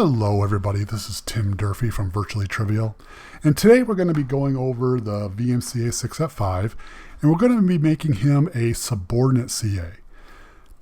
Hello everybody, this is Tim Durfee from Virtually Trivial, and today we're going to be going over the VMCA 6F5, and we're going to be making him a subordinate CA.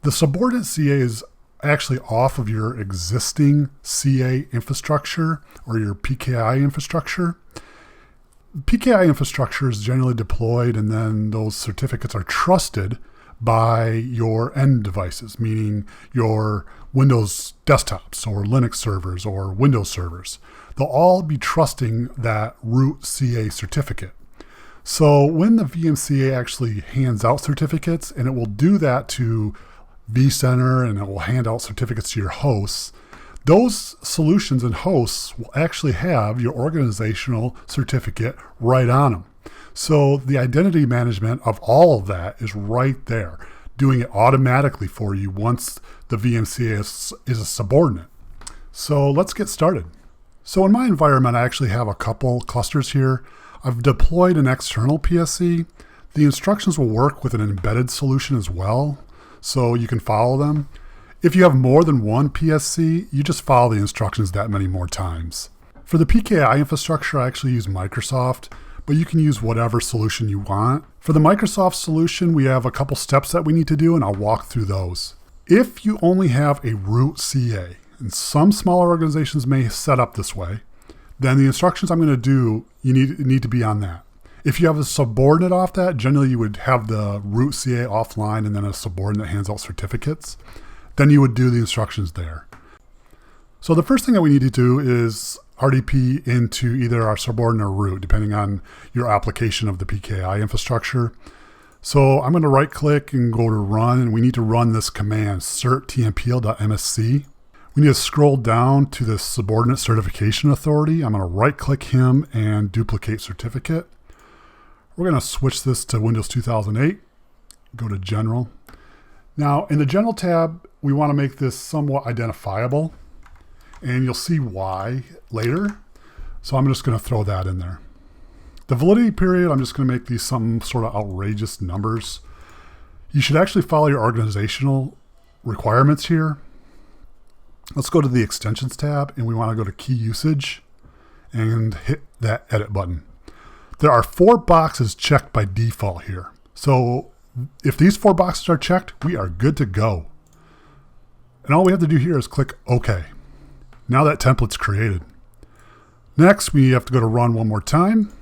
The subordinate CA is actually off of your existing CA infrastructure or your PKI infrastructure. PKI infrastructure is generally deployed, and then those certificates are trusted by your end devices, meaning your Windows desktops or Linux servers or Windows servers. They'll all be trusting that root CA certificate. So when the VMCA actually hands out certificates, and it will do that to vCenter and it will hand out certificates to your hosts, those solutions and hosts will actually have your organizational certificate right on them. So the identity management of all of that is right there, doing it automatically for you once the VMCA is a subordinate. So let's get started. So in my environment, I actually have a couple clusters here. I've deployed an external PSC. The instructions will work with an embedded solution as well, so you can follow them. If you have more than one PSC, you just follow the instructions that many more times. For the PKI infrastructure, I actually use Microsoft, but you can use whatever solution you want. For the Microsoft solution, we have a couple steps that we need to do, and I'll walk through those. If you only have a root CA, and some smaller organizations may set up this way, then the instructions I'm going to do, you need to be on that. If you have a subordinate off that, generally you would have the root CA offline and then a subordinate that hands out certificates. Then you would do the instructions there. So the first thing that we need to do is RDP into either our subordinate or root, depending on your application of the PKI infrastructure. So I'm going to right click and go to run, and we need to run this command, cert.tmpl.msc. We need to scroll down to the subordinate certification authority. I'm going to right click him and duplicate certificate. We're going to switch this to Windows 2008, go to general. Now in the general tab, we want to make this somewhat identifiable, and you'll see why later. So I'm just going to throw that in there. The validity period, I'm just going to make these some sort of outrageous numbers. You should actually follow your organizational requirements here. Let's go to the extensions tab, and we want to go to key usage and hit that edit button. There are 4 boxes checked by default here. So if these 4 boxes are checked, we are good to go. And all we have to do here is click OK. Now that template's created. Next, we have to go to run one more time.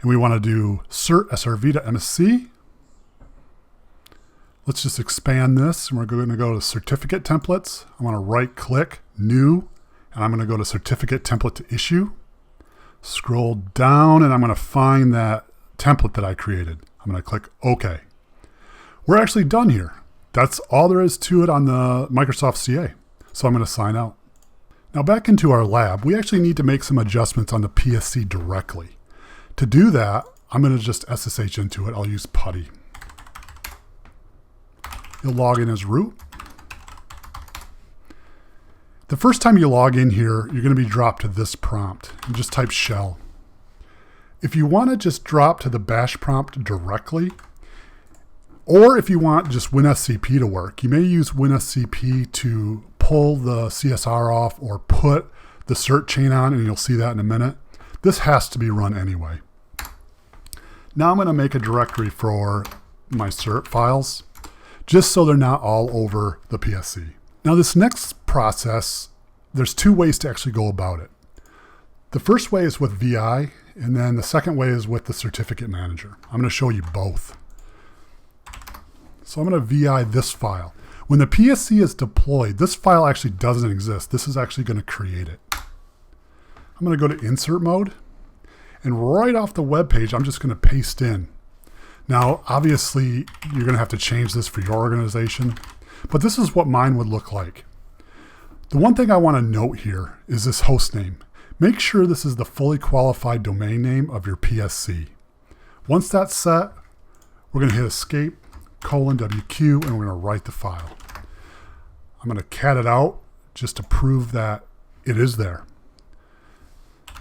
And we want to do cert srv.msc. Let's just expand this. And we're going to go to certificate templates. I'm going to right click new. And I'm going to go to certificate template to issue. Scroll down, and I'm going to find that template that I created. I'm going to click OK. We're actually done here. That's all there is to it on the Microsoft CA. So I'm going to sign out. Now back into our lab, we actually need to make some adjustments on the PSC directly. To do that, I'm going to just SSH into it. I'll use PuTTY. You'll log in as root. The first time you log in here, you're going to be dropped to this prompt, and just type shell. If you want to just drop to the bash prompt directly, or if you want just WinSCP to work, you may use WinSCP to pull the CSR off or put the cert chain on, and you'll see that in a minute. This has to be run anyway. Now I'm going to make a directory for my cert files, just so they're not all over the PSC. Now this next process, there's 2 ways to actually go about it. The first way is with VI, and then the second way is with the certificate manager. I'm going to show you both. So I'm going to VI this file. When the PSC is deployed, this file actually doesn't exist. This is actually going to create it. I'm going to go to insert mode, and right off the web page, I'm just going to paste in. Now, obviously, you're going to have to change this for your organization, but this is what mine would look like. The one thing I want to note here is this host name. Make sure this is the fully qualified domain name of your PSC. Once that's set, we're going to hit escape, :WQ, and we're going to write the file. I'm going to cat it out just to prove that it is there.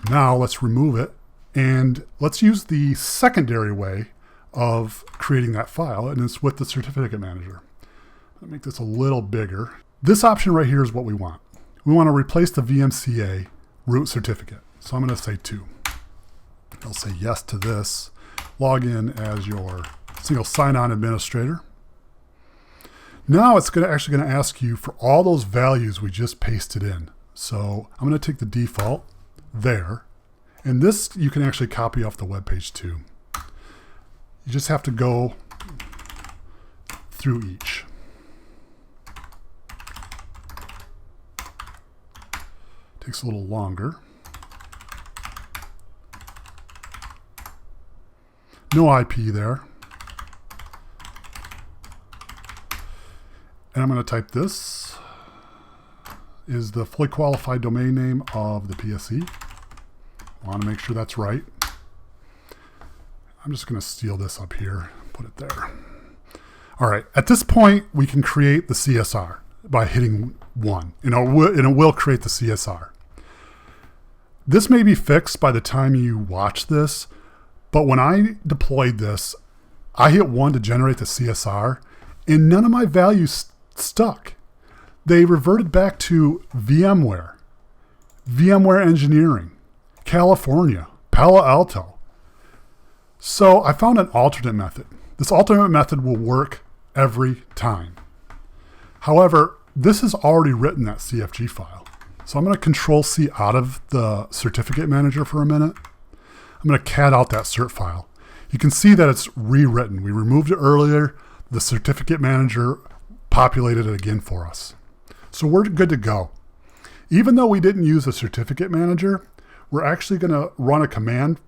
Now let's remove it, and let's use the secondary way of creating that file, and it's with the certificate manager. I'll make this a little bigger. This option right here is what we want. we want to replace the VMCA root certificate. So I'm going to say 2. I'll say yes to this. Log in as your single sign-on administrator. Now it's actually going to ask you for all those values we just pasted in. So I'm going to take the default there. And this you can actually copy off the web page too. You just have to go through each. Takes a little longer. No IP there. And I'm going to type this is the fully qualified domain name of the PSE. I want to make sure that's right. I'm just going to steal this up here, put it there. All right, at this point, we can create the CSR by hitting 1, and it will create the CSR. This may be fixed by the time you watch this, but when I deployed this, I hit 1 to generate the CSR, and none of my values stuck. They reverted back to VMware, VMware Engineering, California, Palo Alto. So I found an alternate method. This alternate method will work every time. However, this has already written that CFG file. So I'm going to Control-C out of the certificate manager for a minute. I'm going to cat out that cert file. You can see that it's rewritten. We removed it earlier. The certificate manager populated it again for us. So we're good to go. Even though we didn't use a certificate manager, we're actually going to run a command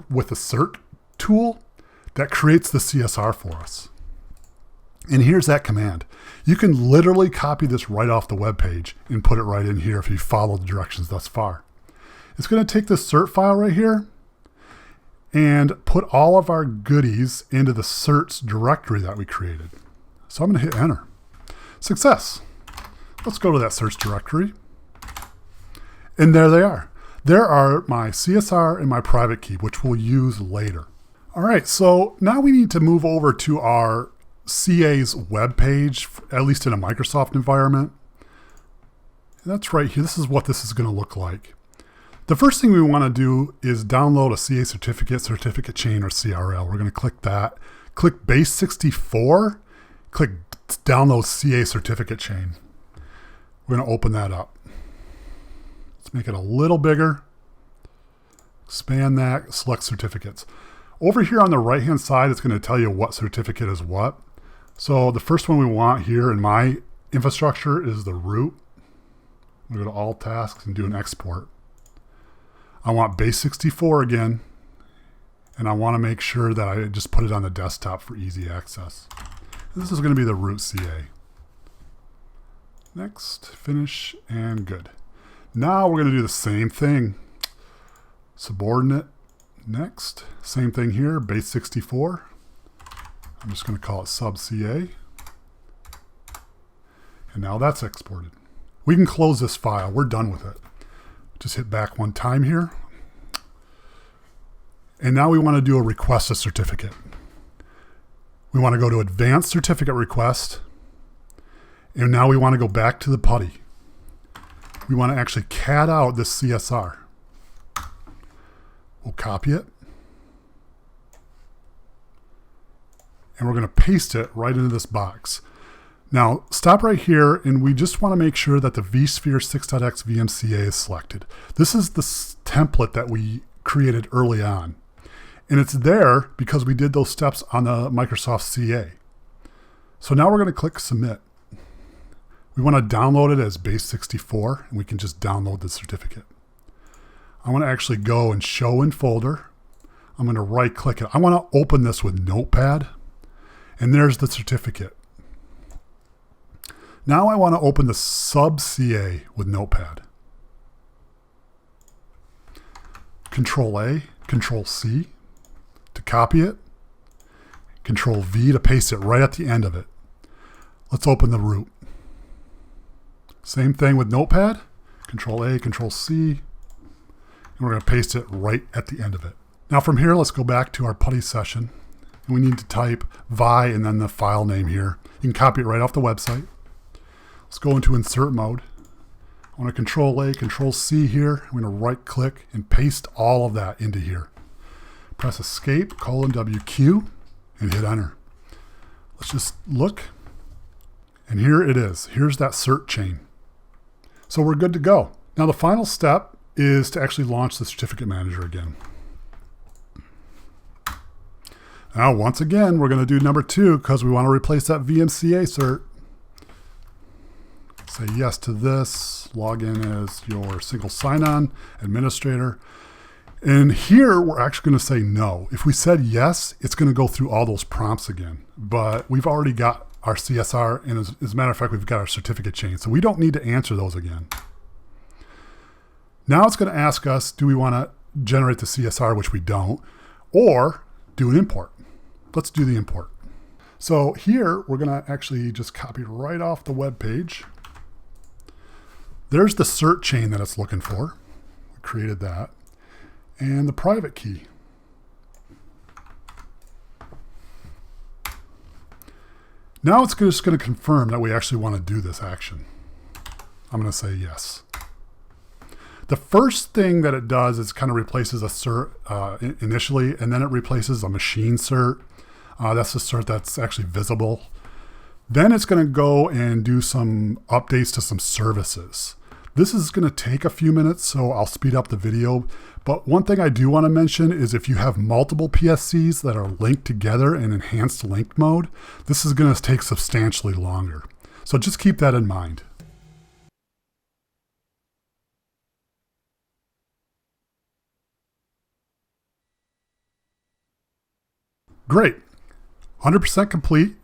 with the cert tool that creates the CSR for us. And here's that command. You can literally copy this right off the web page and put it right in here if you follow the directions thus far. It's going to take this cert file right here and put all of our goodies into the certs directory that we created. So I'm going to hit enter. Success. Let's go to that search directory. And there they are. There are my CSR and my private key, which we'll use later. All right, so now we need to move over to our CA's web page, at least in a Microsoft environment. And that's right here. This is what this is going to look like. The first thing we want to do is download a CA certificate chain, or CRL. We're going to click that. Click base 64. Click download CA certificate chain. We're going to open that up. Let's make it a little bigger. Expand that, select certificates. Over here on the right-hand side, it's going to tell you what certificate is what. So the first one we want here in my infrastructure is the root. We go to all tasks and do an export. I want base 64 again, and I want to make sure that I just put it on the desktop for easy access. This is going to be the root CA. Next, finish, and good. Now we're going to do the same thing. Subordinate, next. Same thing here, base 64. I'm just going to call it sub CA. And now that's exported. We can close this file. We're done with it. Just hit back one time here. And now we want to do a request a certificate. We want to go to advanced certificate request. And now we want to go back to the PuTTY. We want to actually cat out this CSR. We'll copy it. And we're going to paste it right into this box. Now, stop right here, and we just want to make sure that the vSphere 6.x VMCA is selected. This is the template that we created early on. And it's there because we did those steps on the Microsoft CA. So now we're going to click Submit. We want to download it as base 64, and we can just download the certificate. I want to actually go and Show in Folder. I'm going to right-click it. I want to open this with Notepad, and there's the certificate. Now I want to open the sub-CA with Notepad. Control-A, Control-C to copy it. Control-V to paste it right at the end of it. Let's open the root. Same thing with Notepad. Control-A, Control-C. And we're going to paste it right at the end of it. Now from here, let's go back to our PuTTY session. And we need to type vi and then the file name here. You can copy it right off the website. Let's go into insert mode. I I want to Control A, Control C here. I'm going to right click and paste all of that into here. Press Escape, :WQ, and hit Enter. Let's just look. And here it is. Here's that cert chain. So we're good to go. Now the final step is to actually launch the certificate manager again. Now once again, we're going to do number 2 because we want to replace that VMCA cert. Say yes to this. Log in as your single sign-on administrator. And here we're actually going to say no. If we said yes, it's going to go through all those prompts again. But we've already got our CSR, and as a matter of fact, we've got our certificate chain. So we don't need to answer those again. Now it's going to ask us, do we want to generate the CSR, which we don't, or do an import. Let's do the import. So here we're going to actually just copy right off the web page. There's the cert chain that it's looking for. We created that. And the private key. Now it's just going to confirm that we actually want to do this action. I'm going to say yes. The first thing that it does is kind of replaces a cert initially, and then it replaces a machine cert. That's the cert that's actually visible. Then it's going to go and do some updates to some services. This is going to take a few minutes, so I'll speed up the video. But one thing I do want to mention is if you have multiple PSCs that are linked together in enhanced linked mode, this is going to take substantially longer. So just keep that in mind. Great. 100% complete.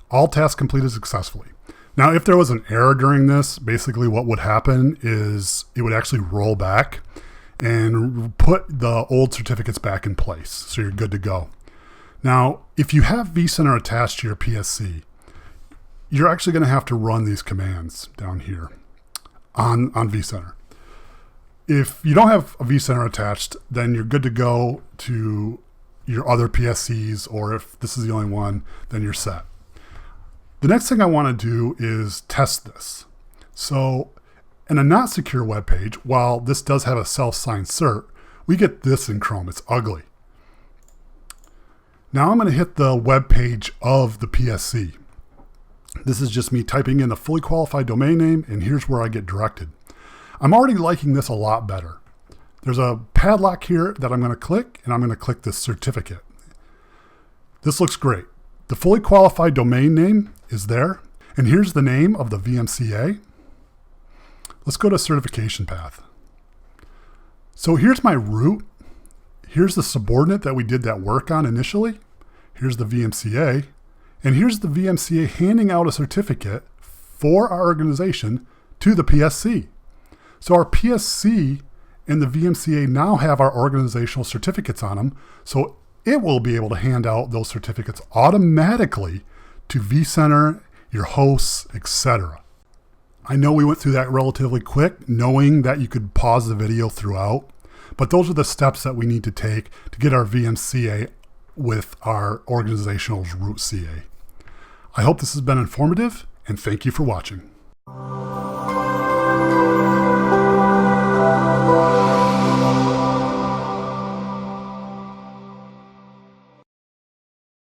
All tasks completed successfully. Now, if there was an error during this, basically what would happen is it would actually roll back and put the old certificates back in place. So you're good to go. Now, if you have vCenter attached to your PSC, you're actually going to have to run these commands down here on vCenter. If you don't have a vCenter attached, then you're good to go to your other PSCs, or if this is the only one, then you're set. The next thing I want to do is test this. So in a not secure web page, while this does have a self-signed cert, we get this in Chrome. It's ugly. Now I'm going to hit the web page of the PSC. This is just me typing in the fully qualified domain name, and here's where I get directed. I'm already liking this a lot better. There's a padlock here that I'm going to click, and I'm going to click this certificate. This looks great. The fully qualified domain name is there, and here's the name of the VMCA. Let's go to certification path. So here's my root. Here's the subordinate that we did that work on initially. Here's the VMCA, and here's the VMCA handing out a certificate for our organization to the PSC. So our PSC and the VMCA now have our organizational certificates on them, so it will be able to hand out those certificates automatically to vCenter, your hosts, etc. I know we went through that relatively quick, knowing that you could pause the video throughout, but those are the steps that we need to take to get our VMCA with our organizational's root CA. I hope this has been informative, and thank you for watching.